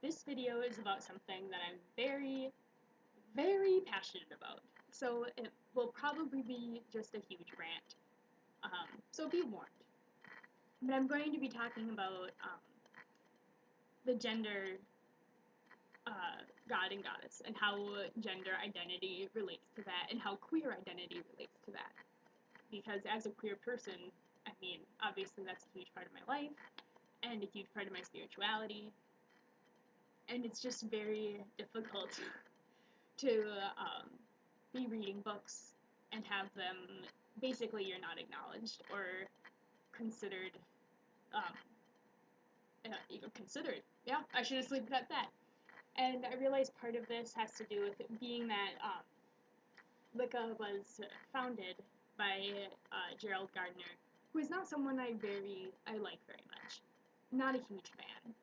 this video is about something that I'm very, very passionate about. So it will probably be just a huge rant. So be warned. But I'm going to be talking about the gender god and goddess and how gender identity relates to that and how queer identity relates to that. Because as a queer person, I mean, obviously that's a huge part of my life and a huge part of my spirituality. And it's just very difficult to be reading books and have them, basically you're not acknowledged or considered, considered. Yeah, I should have left it at that. And I realize part of this has to do with it being that Wicca was founded by Gerald Gardner, who is not someone I like very much. Not a huge fan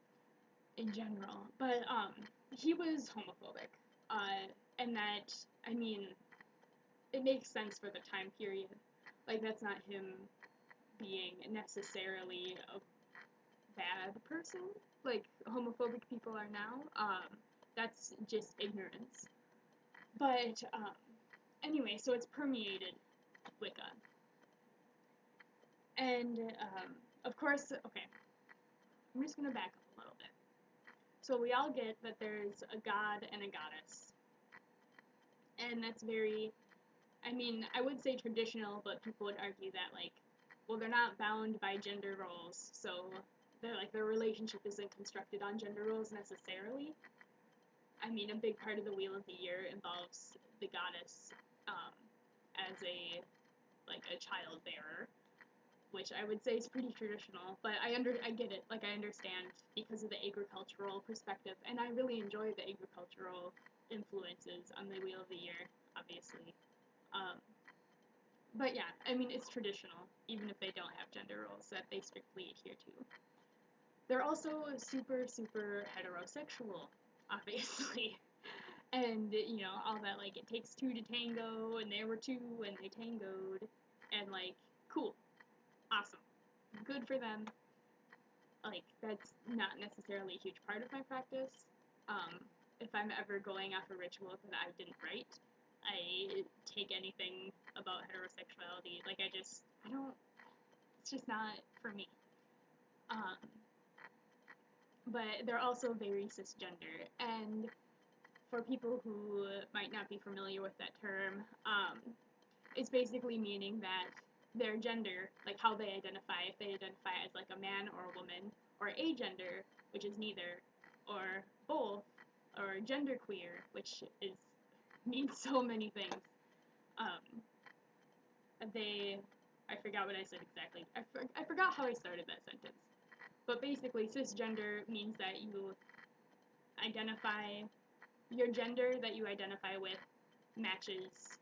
in general, but he was homophobic, and that, I mean, it makes sense for the time period. Like, that's not him being necessarily a bad person, like homophobic people are now. That's just ignorance. But anyway, so it's permeated Wicca. And of course, okay, I'm just going to back up a little bit. So we all get that there's a god and a goddess. And that's very, I mean, I would say traditional, but people would argue that, like, well, they're not bound by gender roles, so their relationship isn't constructed on gender roles necessarily. I mean, a big part of the Wheel of the Year involves the goddess as a child bearer, which I would say is pretty traditional, but I get it, like I understand because of the agricultural perspective, and I really enjoy the agricultural influences on the Wheel of the Year, obviously. But yeah, I mean, it's traditional, even if they don't have gender roles that they strictly adhere to. They're also super, super heterosexual, obviously. And, you know, all that, like, it takes two to tango, and there were two, and they tangoed, and, like, cool. Awesome. Good for them. Like, that's not necessarily a huge part of my practice. If I'm ever going off a ritual that I didn't write, I take anything about heterosexuality. Like, I don't, it's just not for me. But they're also very cisgender, and for people who might not be familiar with that term, it's basically meaning that their gender, like how they identify, if they identify as like a man or a woman, or agender, which is neither, or both, or genderqueer, which means so many things. I forgot what I said exactly. I forgot how I started that sentence. But basically, cisgender means that you identify, your gender that you identify with matches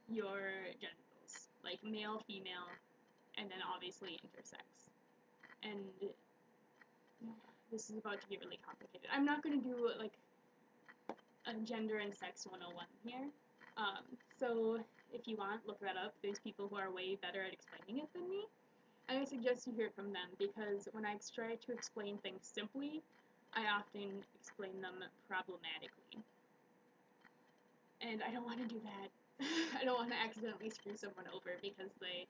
your genitals, like male, female, and then obviously intersex. And this is about to get really complicated. I'm not going to do like a gender and sex 101 here. So if you want, look that up. There's people who are way better at explaining it than me. And I suggest you hear it from them, because when I try to explain things simply, I often explain them problematically. And I don't want to do that. I don't want to accidentally screw someone over because they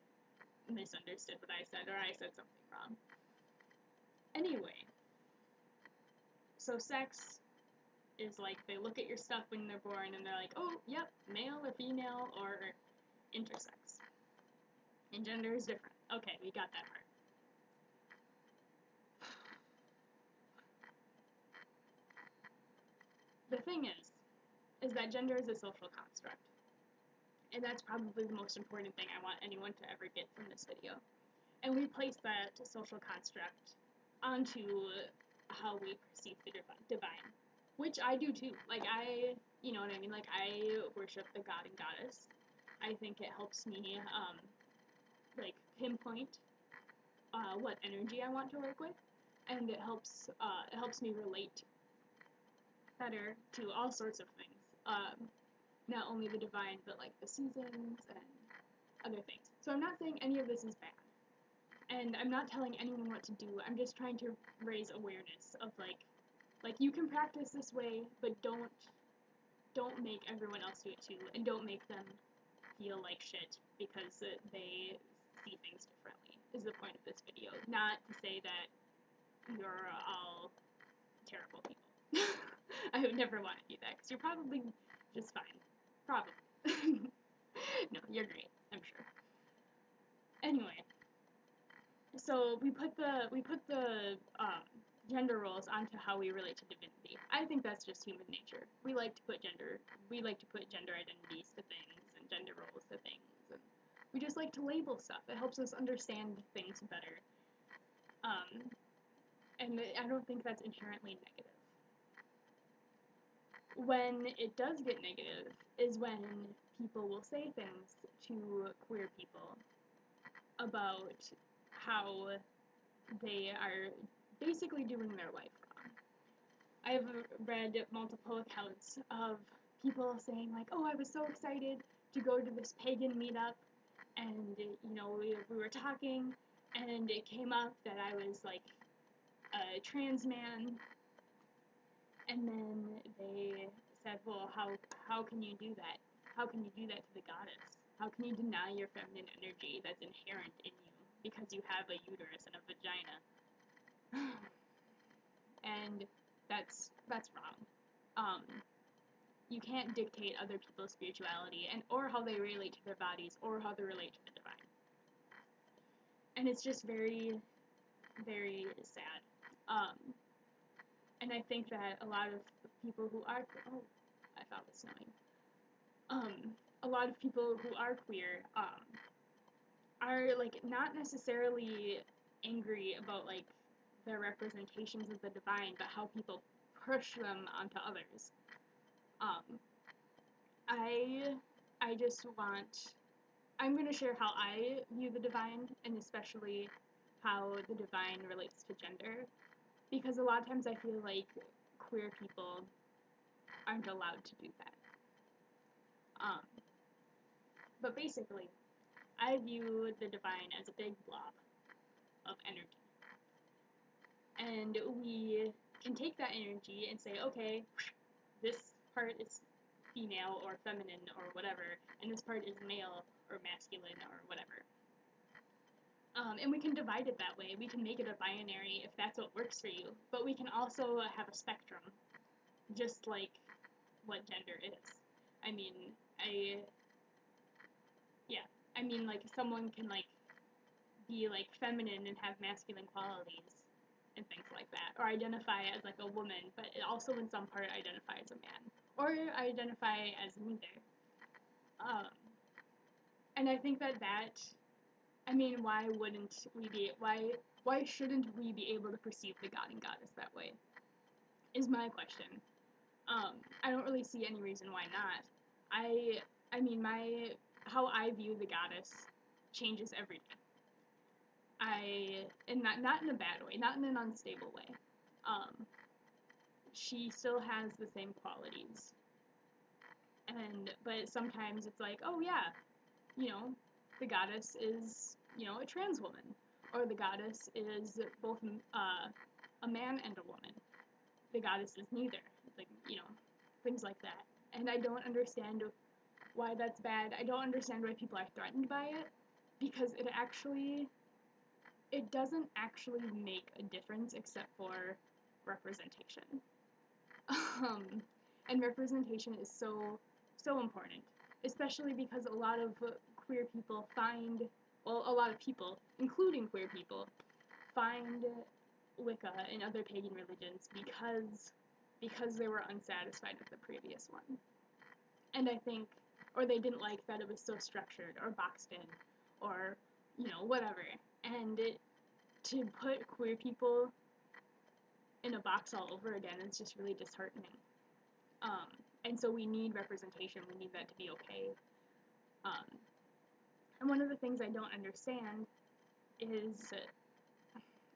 misunderstood what I said or I said something wrong. Anyway, so sex is like they look at your stuff when they're born and they're like, oh, yep, male or female or intersex. And gender is different. Okay, we got that part. The thing is that gender is a social construct. And that's probably the most important thing I want anyone to ever get from this video. And we place that social construct onto how we perceive the divine. Which I do too. Like, you know what I mean? Like, I worship the god and goddess. I think it helps me, pinpoint what energy I want to work with. And it helps me relate better to all sorts of things. Not only the divine, but like the seasons and other things. So I'm not saying any of this is bad. And I'm not telling anyone what to do. I'm just trying to raise awareness of like you can practice this way, but don't make everyone else do it too, and don't make them feel like shit because they see things differently. Is the point of this video? Not to say that you're all terrible people. I would never want to do that because you're probably just fine. Probably. No, you're great. I'm sure. Anyway, so we put the gender roles onto how we relate to divinity. I think that's just human nature. We like to put gender identities to things and gender roles to things, and we just like to label stuff. It helps us understand things better. And I don't think that's inherently negative. When it does get negative is when people will say things to queer people about how they are basically doing their life wrong. I've read multiple accounts of people saying like, oh, I was so excited to go to this pagan meetup, and we were talking, and it came up that I was like a trans man, and then they said, well, how can you do that? How can you do that to the goddess? How can you deny your feminine energy that's inherent in you because you have a uterus and a vagina? And that's wrong. You can't dictate other people's spirituality or how they relate to their bodies or how they relate to the divine. And it's just very, very sad. And I think that a lot of people who are I thought it was snowing. A lot of people who are queer are like not necessarily angry about like their representations of the divine, but how people push them onto others. I just want, I'm going to share how I view the divine, and especially how the divine relates to gender, because a lot of times I feel like queer people aren't allowed to do that. But basically, I view the divine as a big blob of energy. And we can take that energy and say, okay, this part is female or feminine or whatever, and this part is male or masculine or whatever. And we can divide it that way. We can make it a binary if that's what works for you, but we can also have a spectrum, just like what gender is. I mean, like someone can like be like feminine and have masculine qualities and things like that, or identify as like a woman, but it also in some part identify as a man, or identify as neither. And I think that I mean, why shouldn't we be able to perceive the god and goddess that way? Is my question. I don't really see any reason why not. I mean, how I view the goddess changes every day. And not in a bad way, not in an unstable way. She still has the same qualities. But sometimes it's like, oh yeah, the goddess is, a trans woman, or the goddess is both a man and a woman. The goddess is neither, like, things like that. And I don't understand why that's bad. I don't understand why people are threatened by it, because it doesn't actually make a difference except for representation. And representation is so important, especially because a lot of queer people a lot of people, including queer people, find Wicca and other pagan religions because they were unsatisfied with the previous one. And I think, or they didn't like that it was so structured or boxed in, or, whatever. And to put queer people in a box all over again is just really disheartening. And so we need representation. We need that to be okay. And one of the things I don't understand is,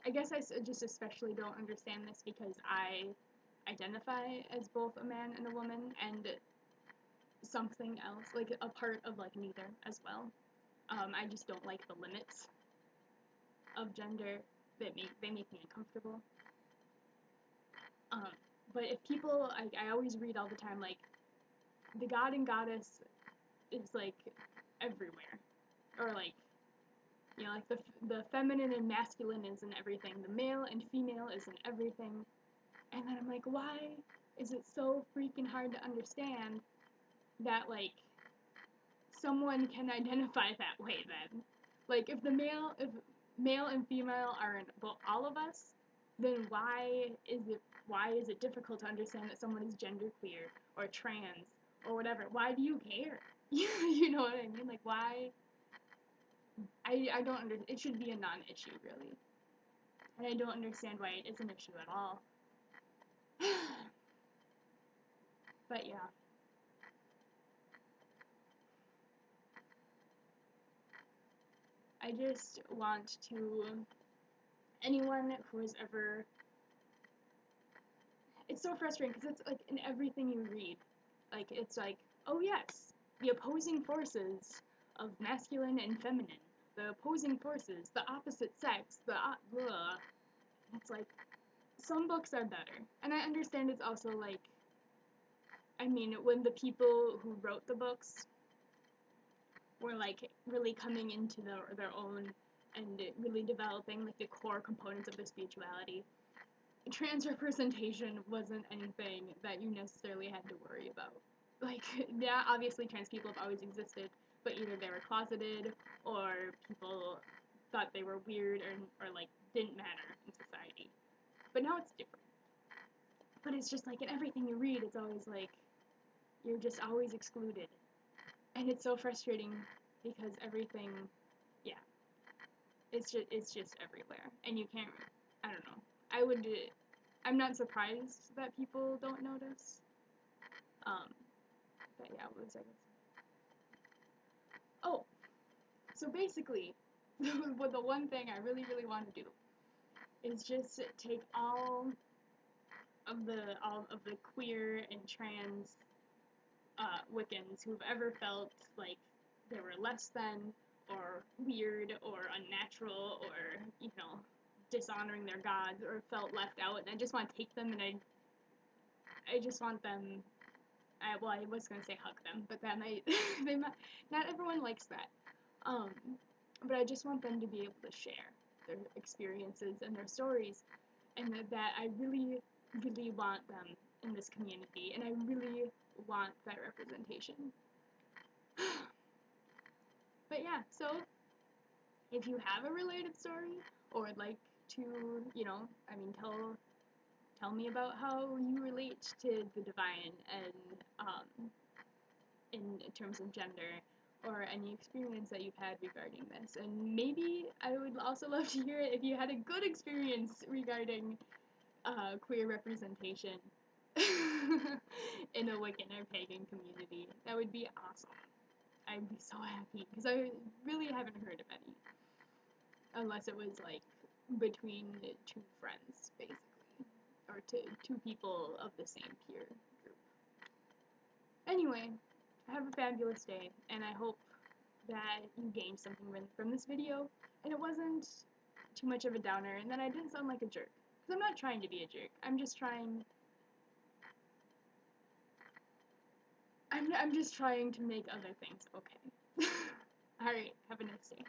I guess I just especially don't understand this because I identify as both a man and a woman and something else, like a part of like neither as well. I just don't like the limits. of gender that they make me uncomfortable. But if people, I always read all the time, like, the god and goddess is, like, everywhere. Or, like, you know, like, the feminine and masculine is in everything. The male and female is in everything. And then I'm like, why is it so freaking hard to understand that, like, someone can identify that way then? Like, if male and female are in all of us, then why is it difficult to understand that someone is genderqueer or trans or whatever? Why do you care? You know what I mean? Like, why? I don't understand. It should be a non-issue, really. And I don't understand why it is an issue at all. But yeah. I just want to, anyone who has ever, it's so frustrating because it's like in everything you read. Like, it's like, oh yes, the opposing forces of masculine and feminine, the opposing forces, the opposite sex, blah. It's like, some books are better. And I understand it's also like, I mean, when the people who wrote the books were like really coming into their own and really developing like the core components of their spirituality, trans representation wasn't anything that you necessarily had to worry about. Like, yeah, obviously trans people have always existed, but either they were closeted or people thought they were weird or like didn't matter in society. But now it's different. But it's just like in everything you read, it's always like you're just always excluded. And it's so frustrating because everything, yeah, it's just everywhere. And you can't, I don't know. I'm not surprised that people don't notice. But yeah, what was I gonna say? Oh, so basically, the one thing I really, really want to do is just take all of the queer and trans Wiccans who've ever felt like they were less than or weird or unnatural or, you know, dishonoring their gods or felt left out, and I just want to take them and I just want them. Well, I was gonna say hug them, but that might they might not everyone likes that. Um, but I just want them to be able to share their experiences and their stories, and that I really, really want them in this community, and I really want that representation. But yeah, so if you have a related story or would like to, you know, I mean, tell me about how you relate to the divine and in terms of gender or any experience that you've had regarding this. And maybe I would also love to hear it if you had a good experience regarding queer representation in a Wiccan or pagan community. That would be awesome. I'd be so happy because I really haven't heard of any. Unless it was like between two friends, basically. Or two people of the same peer group. Anyway, have a fabulous day, and I hope that you gained something from this video, and it wasn't too much of a downer, and that I didn't sound like a jerk. Because I'm not trying to be a jerk. I'm just trying... I'm just trying to make other things okay. Alright, have a nice day.